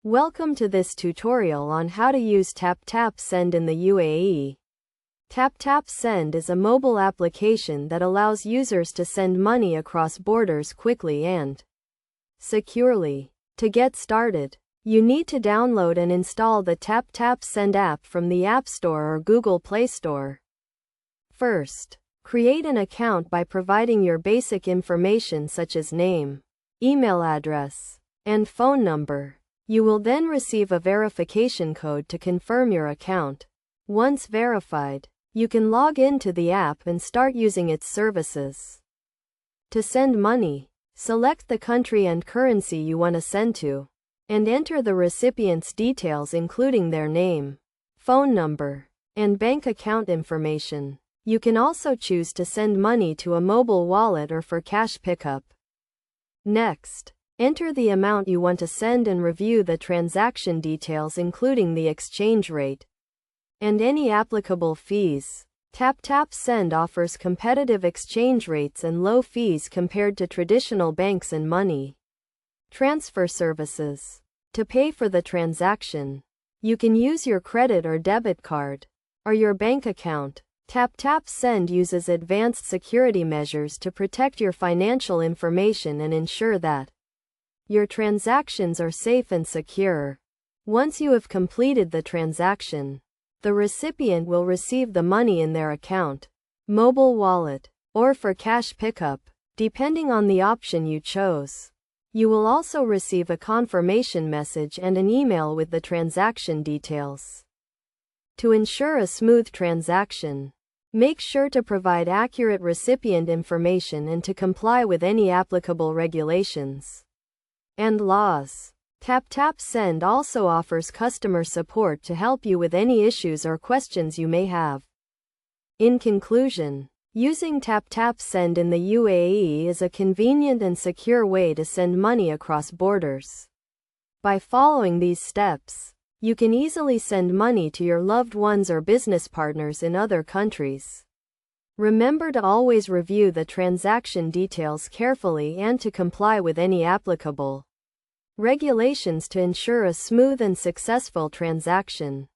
Welcome to this tutorial on how to use TapTap Send in the UAE. TapTap Send is a mobile application that allows users to send money across borders quickly and securely. To get started, you need to download and install the TapTap Send app from the App Store or Google Play Store. First, create an account by providing your basic information such as name, email address, and phone number. You will then receive a verification code to confirm your account. Once verified, you can log into the app and start using its services. To send money, select the country and currency you want to send to, and enter the recipient's details including their name, phone number, and bank account information. You can also choose to send money to a mobile wallet or for cash pickup. Next, enter the amount you want to send and review the transaction details including the exchange rate and any applicable fees. TapTap Send offers competitive exchange rates and low fees compared to traditional banks and money transfer services. To pay for the transaction, you can use your credit or debit card or your bank account. TapTap Send uses advanced security measures to protect your financial information and ensure that your transactions are safe and secure. Once you have completed the transaction, the recipient will receive the money in their account, mobile wallet, or for cash pickup, depending on the option you chose. You will also receive a confirmation message and an email with the transaction details. To ensure a smooth transaction, make sure to provide accurate recipient information and to comply with any applicable regulations and laws. TapTap Send also offers customer support to help you with any issues or questions you may have. In conclusion, using TapTap Send in the UAE is a convenient and secure way to send money across borders. By following these steps, you can easily send money to your loved ones or business partners in other countries. Remember to always review the transaction details carefully and to comply with any applicable regulations to ensure a smooth and successful transaction.